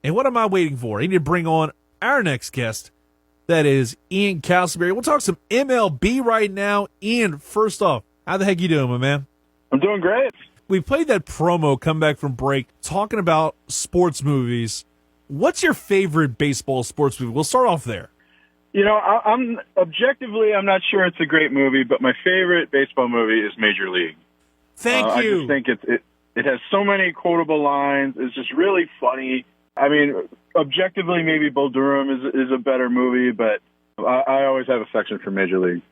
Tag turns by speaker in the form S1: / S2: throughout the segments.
S1: And what am I waiting for? I need to bring on our next guest. That is Ian Castleberry. We'll talk some MLB right now. Ian, first off, how the heck you doing, my man?
S2: I'm doing great.
S1: We played that promo, come back from break, talking about sports movies. What's your favorite baseball sports movie? We'll start off there.
S2: You know, I'm not sure it's a great movie, but my favorite baseball movie is Major League.
S1: Thank you.
S2: I just think it has so many quotable lines. It's just really funny. I mean, objectively, maybe Bull Durham is a better movie, but I always have affection for Major League.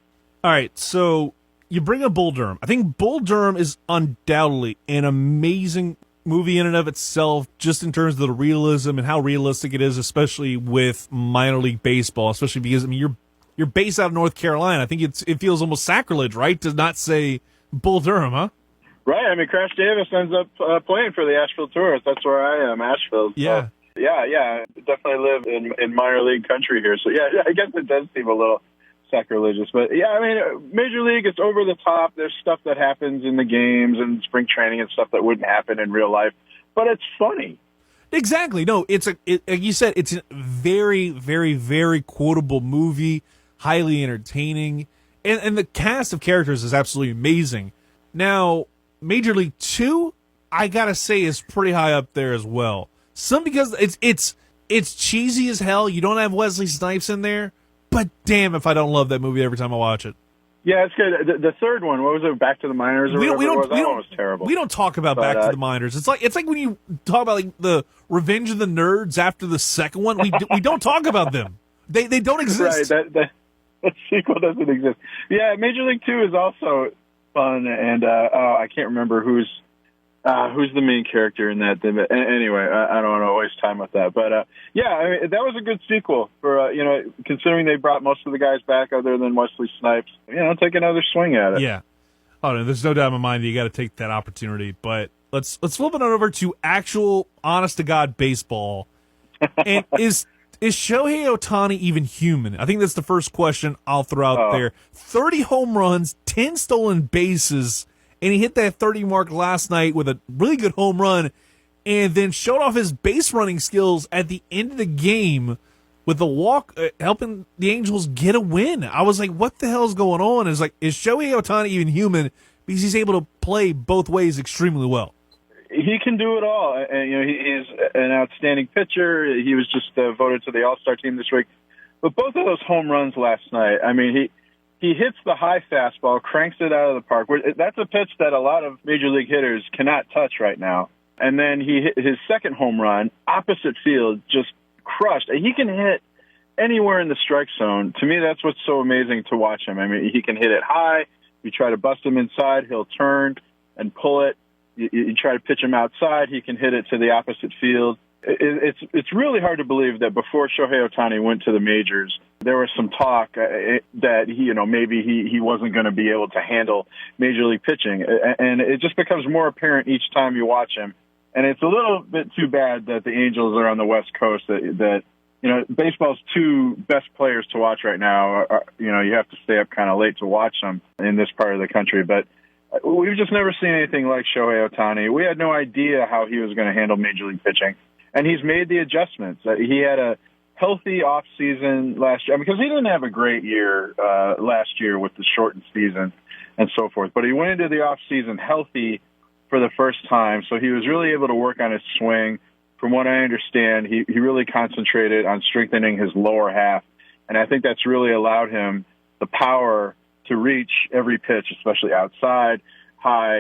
S1: All right, so you bring up Bull Durham. I think Bull Durham is undoubtedly an amazing movie in and of itself, just in terms of the realism and how realistic it is, especially with minor league baseball, especially because, I mean, you're based out of North Carolina. I think it feels almost sacrilege, right, to not say Bull Durham, huh?
S2: Right. I mean, Crash Davis ends up playing for the Asheville Tourists. That's where I am, Asheville. So,
S1: yeah.
S2: Yeah. Definitely live in minor league country here. So, yeah, I guess it does seem a little sacrilegious. But, yeah, I mean, Major League, it's over the top. There's stuff that happens in the games and spring training and stuff that wouldn't happen in real life. But it's funny.
S1: Exactly. No, like you said, it's a very, very, very quotable movie, highly entertaining. And the cast of characters is absolutely amazing. Now, Major League 2, I gotta say, is pretty high up there as well. Some because it's cheesy as hell. You don't have Wesley Snipes in there, but damn if I don't love that movie every time I watch it.
S2: Yeah, it's good. The third one, what was it? Back to the Minors or whatever it was? That one was terrible.
S1: We don't talk about Back to the Minors. It's like when you talk about like the Revenge of the Nerds after the second one. We don't talk about them. They don't exist.
S2: Right. That sequel doesn't exist. Yeah, Major League 2 is also fun, and I can't remember who's the main character in that. Anyway, I don't want to waste time with that. But yeah, I mean, that was a good sequel for considering they brought most of the guys back other than Wesley Snipes. Take another swing at it.
S1: Yeah. Oh no, there's no doubt in my mind that you got to take that opportunity. But let's flip it on over to actual honest to God baseball. And is Shohei Ohtani even human? I think that's the first question I'll throw out there. 30 home runs, 10 stolen bases, and he hit that 30 mark last night with a really good home run, and then showed off his base running skills at the end of the game with a walk, helping the Angels get a win. I was like, what the hell is going on? Is Shohei Ohtani even human? Because he's able to play both ways extremely well.
S2: He can do it all, and he's an outstanding pitcher. He was just voted to the All-Star team this week. But both of those home runs last night, I mean, he hits the high fastball, cranks it out of the park. That's a pitch that a lot of major league hitters cannot touch right now. And then he hit his second home run, opposite field, just crushed. He can hit anywhere in the strike zone. To me, that's what's so amazing to watch him. I mean, he can hit it high. You try to bust him inside, he'll turn and pull it. You try to pitch him outside, he can hit it to the opposite field. It's really hard to believe that before Shohei Ohtani went to the majors, there was some talk that maybe he wasn't going to be able to handle major league pitching, and it just becomes more apparent each time you watch him. And it's a little bit too bad that the Angels are on the West Coast. That baseball's two best players to watch right now. You have to stay up kind of late to watch them in this part of the country, but we've just never seen anything like Shohei Ohtani. We had no idea how he was going to handle major league pitching, and he's made the adjustments. He had a healthy off season last year because he didn't have a great year last year with the shortened season and so forth. But he went into the off season healthy for the first time, so he was really able to work on his swing. From what I understand, he really concentrated on strengthening his lower half, and I think that's really allowed him the power to reach every pitch, especially outside, high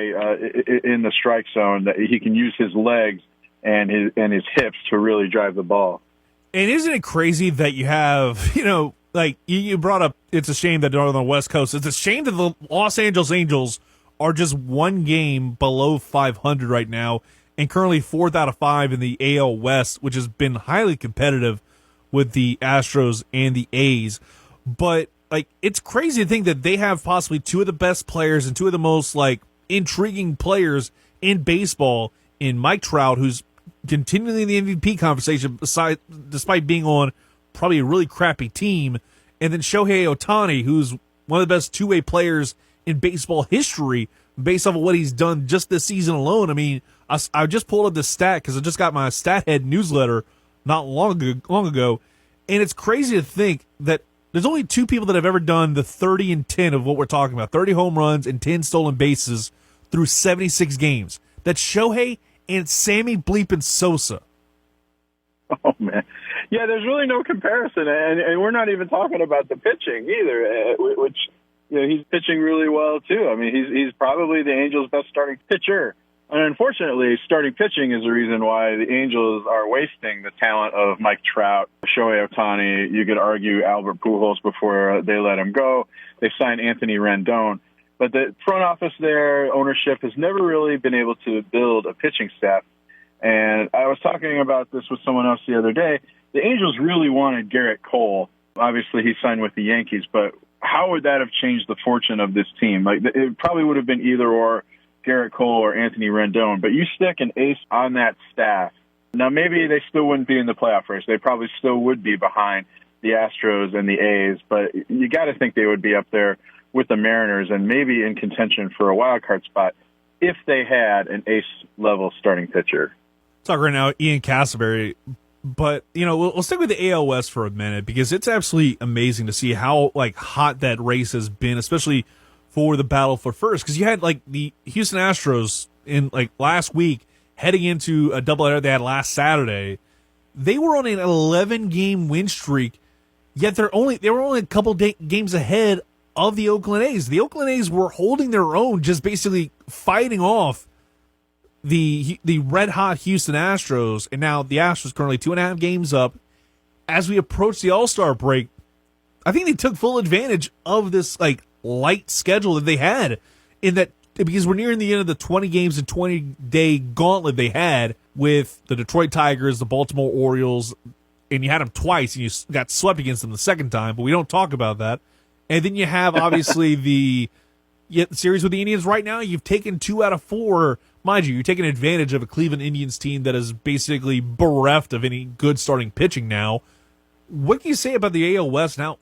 S2: in the strike zone, that he can use his legs and his hips to really drive the ball.
S1: And isn't it crazy that you have, like you brought up, it's a shame that they're on the West Coast. It's a shame that the Los Angeles Angels are just one game below 500 right now and currently 4th out of 5 in the AL West, which has been highly competitive with the Astros and the A's. But it's crazy to think that they have possibly two of the best players and two of the most intriguing players in baseball in Mike Trout, who's continually in the MVP conversation despite being on probably a really crappy team, and then Shohei Ohtani, who's one of the best two-way players in baseball history based off of what he's done just this season alone. I mean, I just pulled up this stat because I just got my Stat Head newsletter not long ago, and it's crazy to think that there's only two people that have ever done the 30 and 10 of what we're talking about, 30 home runs and 10 stolen bases through 76 games. That's Shohei and Sammy Bleepin' Sosa.
S2: Oh, man. Yeah, there's really no comparison, and we're not even talking about the pitching either, which, he's pitching really well, too. I mean, he's probably the Angels' best starting pitcher. And unfortunately, starting pitching is the reason why the Angels are wasting the talent of Mike Trout, Shohei Ohtani. You could argue Albert Pujols before they let him go. They signed Anthony Rendon. But the front office there, ownership, has never really been able to build a pitching staff. And I was talking about this with someone else the other day. The Angels really wanted Garrett Cole. Obviously, he signed with the Yankees, but how would that have changed the fortune of this team? Like, it probably would have been either or Garrett Cole or Anthony Rendon, but you stick an ace on that staff. Now, maybe they still wouldn't be in the playoff race. They probably still would be behind the Astros and the A's, but you got to think they would be up there with the Mariners and maybe in contention for a wild card spot if they had an ace-level starting pitcher.
S1: Talk right now, Ian Castleberry. But, we'll stick with the AL West for a minute because it's absolutely amazing to see how, hot that race has been, especially for the battle for first. Because you had, the Houston Astros in, last week heading into a doubleheader they had last Saturday. They were on an 11-game win streak, yet they were only a couple games ahead of the Oakland A's. The Oakland A's were holding their own, just basically fighting off the red-hot Houston Astros, and now the Astros currently 2.5 games up. As we approach the All-Star break, I think they took full advantage of this light schedule that they had, in that because we're nearing the end of the 20 games and 20-day gauntlet they had with the Detroit Tigers, the Baltimore Orioles, and you had them twice, and you got swept against them the second time, but we don't talk about that. And then you have, obviously, the series with the Indians right now. You've taken 2 out of 4. Mind you, you're taking advantage of a Cleveland Indians team that is basically bereft of any good starting pitching now. What can you say about the AL West now?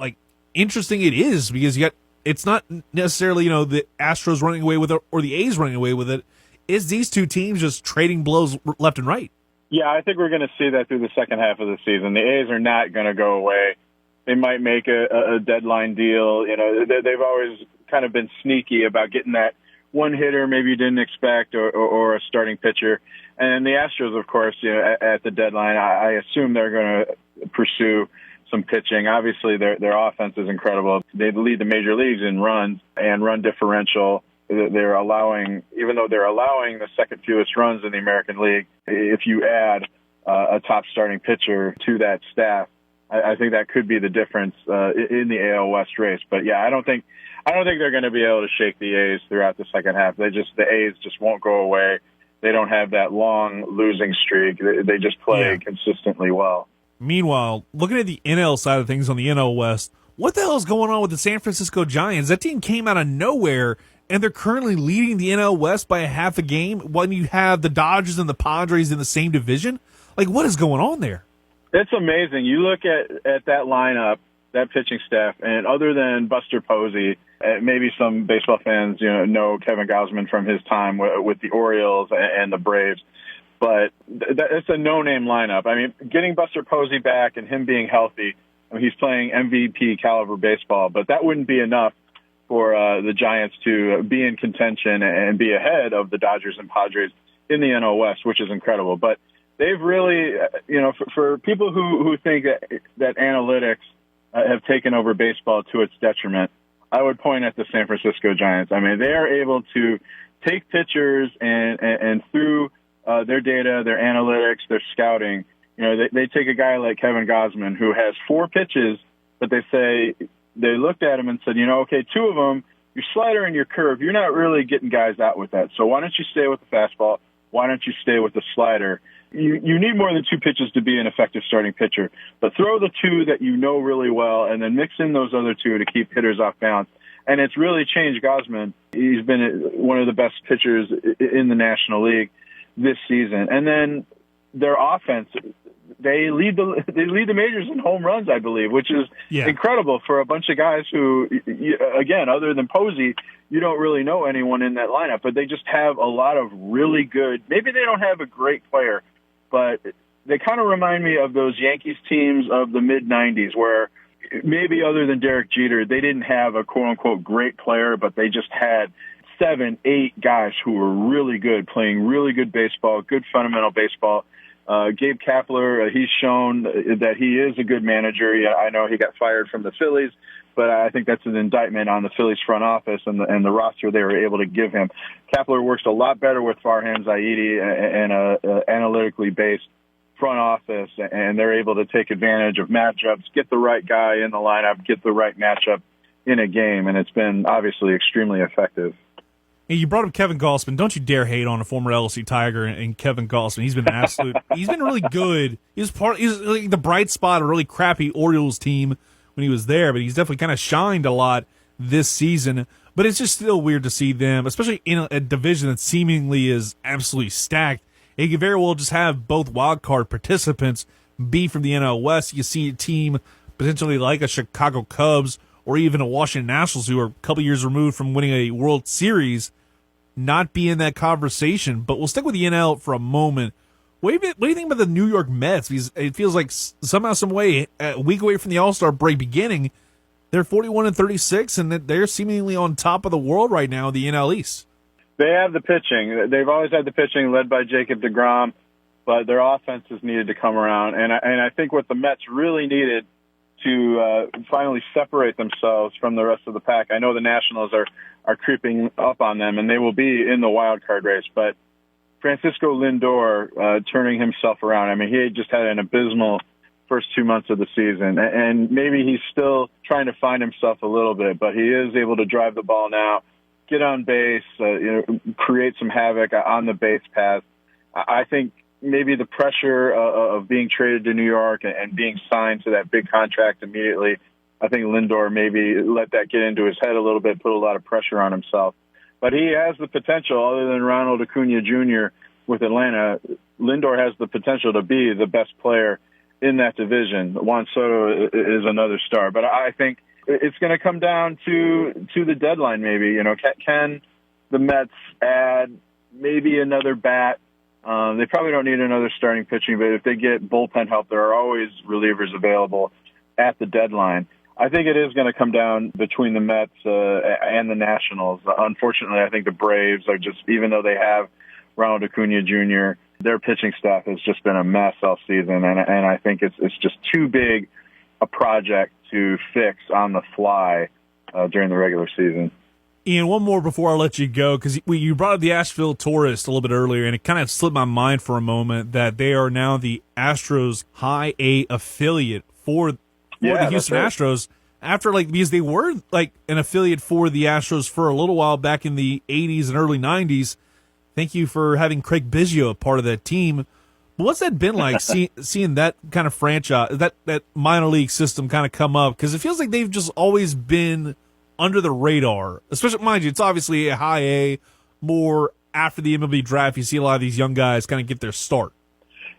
S1: Interesting it is, because it's not necessarily, the Astros running away with it or the A's running away with it. It's these two teams just trading blows left and right.
S2: Yeah, I think we're going to see that through the second half of the season. The A's are not going to go away. They might make a deadline deal. They've always kind of been sneaky about getting that one hitter maybe you didn't expect or a starting pitcher. And the Astros, of course, at the deadline, I assume they're going to pursue some pitching. Obviously, their offense is incredible. They lead the major leagues in runs and run differential. They're allowing, even though they're allowing the second fewest runs in the American League, if you add a top starting pitcher to that staff, I think that could be the difference in the AL West race. But yeah, I don't think they're going to be able to shake the A's throughout the second half. The A's just won't go away. They don't have that long losing streak. They just play consistently well.
S1: Meanwhile, looking at the NL side of things on the NL West, what the hell is going on with the San Francisco Giants? That team came out of nowhere, and they're currently leading the NL West by a half a game when you have the Dodgers and the Padres in the same division. What is going on there?
S2: It's amazing. You look at that lineup, that pitching staff, and other than Buster Posey, maybe some baseball fans know Kevin Gausman from his time with the Orioles and the Braves, but it's a no-name lineup. I mean, getting Buster Posey back and him being healthy, he's playing MVP caliber baseball, but that wouldn't be enough for the Giants to be in contention and be ahead of the Dodgers and Padres in the NL West, which is incredible. But they've really, for people who think that analytics have taken over baseball to its detriment, I would point at the San Francisco Giants. I mean, they are able to take pitchers and through their data, their analytics, their scouting, they take a guy like Kevin Gausman who has 4 pitches, but they looked at him and said, okay, 2 of them, your slider and your curve, you're not really getting guys out with that. So why don't you stay with the fastball? Why don't you stay with the slider? You need more than 2 pitches to be an effective starting pitcher, but throw the 2 that you know really well and then mix in those other 2 to keep hitters off balance. And it's really changed Gausman. He's been one of the best pitchers in the National League this season. And then their offense, they lead the majors in home runs, I believe, which is incredible for a bunch of guys who, again, other than Posey, you don't really know anyone in that lineup, but they just have a lot of really good, maybe they don't have a great player, but they kind of remind me of those Yankees teams of the mid-'90s where maybe other than Derek Jeter, they didn't have a quote-unquote great player, but they just had 7, 8 guys who were really good, playing really good baseball, good fundamental baseball. Gabe Kapler, he's shown that he is a good manager. I know he got fired from the Phillies, but I think that's an indictment on the Phillies front office and the roster they were able to give him. Kapler works a lot better with Farhan Zaidi and a analytically based front office, and they're able to take advantage of matchups, get the right guy in the lineup, get the right matchup in a game, and it's been obviously extremely effective.
S1: You brought up Kevin Gausman. Don't you dare hate on a former LSU Tiger and Kevin Gausman. He's been he's been really good. He's like the bright spot of a really crappy Orioles team when he was there, but he's definitely kind of shined a lot this season. But it's just still weird to see them, especially in a division that seemingly is absolutely stacked. It could very well just have both wild card participants be from the NL West. You see a team potentially like a Chicago Cubs or even a Washington Nationals, who are a couple years removed from winning a World Series, not be in that conversation. But we'll stick with the NL for a moment. What do you think about the New York Mets? Because it feels like somehow, some way, a week away from the All-Star break beginning, they're 41-36, and they're seemingly on top of the world right now in the NL East.
S2: They have the pitching. They've always had the pitching led by Jacob deGrom, but their offenses needed to come around. And I think what the Mets really needed to finally separate themselves from the rest of the pack. I know the Nationals are creeping up on them, and they will be in the wild card race. But Francisco Lindor turning himself around. I mean, he just had an abysmal first 2 months of the season, and maybe he's still trying to find himself a little bit, but he is able to drive the ball now, get on base, create some havoc on the base path. I think maybe the pressure of being traded to New York and being signed to that big contract immediately, I think Lindor maybe let that get into his head a little bit, put a lot of pressure on himself. But he has the potential, other than Ronald Acuna Jr. with Atlanta, Lindor has the potential to be the best player in that division. Juan Soto is another star. But I think it's going to come down to the deadline maybe. Can the Mets add maybe another bat? They probably don't need another starting pitching, but if they get bullpen help, there are always relievers available at the deadline. I think it is going to come down between the Mets and the Nationals. Unfortunately, I think the Braves are just, even though they have Ronald Acuna Jr., their pitching staff has just been a mess all season, and I think it's just too big a project to fix on the fly during the regular season.
S1: Ian, one more before I let you go, because you brought up the Asheville Tourist a little bit earlier, and it kind of slipped my mind for a moment that they are now the Astros High A affiliate for the Houston Astros, because they were like an affiliate for the Astros for a little while back in the 80s and early 90s. Thank you for having Craig Biggio a part of that team. But what's that been like, seeing that kind of franchise, that minor league system kind of come up? Because it feels like they've just always been under the radar, especially, mind you, it's obviously a high A, more after the MLB draft. You see a lot of these young guys kind of get their start.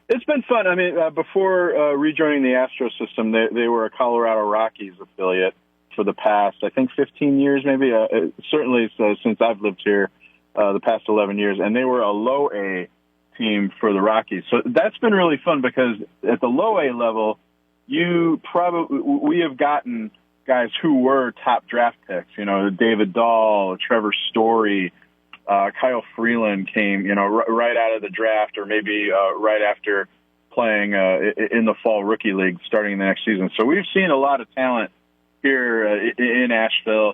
S2: It's been fun. I mean, before rejoining the Astros system, they were a Colorado Rockies affiliate for the past, I think, 15 years maybe, certainly since I've lived here, the past 11 years, and they were a low A team for the Rockies. So that's been really fun because at the low A level, we have gotten guys who were top draft picks, David Dahl, Trevor Story, Kyle Freeland came, right out of the draft or maybe right after playing in the fall rookie league starting the next season. So we've seen a lot of talent here in Asheville.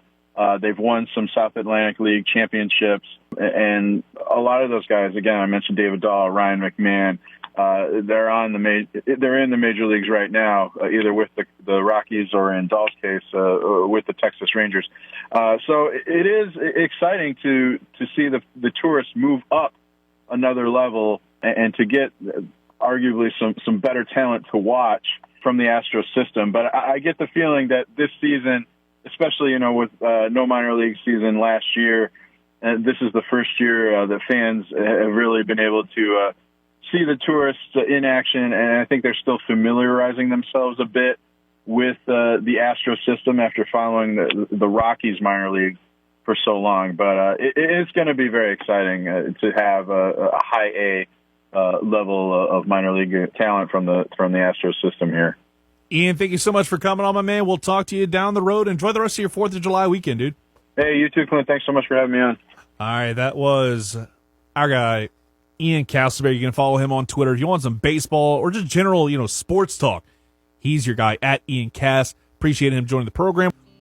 S2: They've won some South Atlantic League championships, and a lot of those guys, again, I mentioned David Dahl, Ryan McMahon, they're in the major leagues right now, either with the Rockies or in Dahl's case, with the Texas Rangers. So it is exciting to see the tourists move up another level and to get arguably some better talent to watch from the Astros system. But I get the feeling that this season, especially, with no minor league season last year, this is the first year that fans have really been able to see the tourists in action, and I think they're still familiarizing themselves a bit with the Astro system after following the Rockies minor league for so long. But it is going to be very exciting to have a high A level of minor league talent from the Astros system here.
S1: Ian, thank you so much for coming on, my man. We'll talk to you down the road. Enjoy the rest of your 4th of July weekend, dude.
S2: Hey, you too, Clint. Thanks so much for having me on.
S1: All right, that was our guy, Ian Castleberry. You can follow him on Twitter if you want some baseball or just general, sports talk. He's your guy at Ian Cast. Appreciate him joining the program.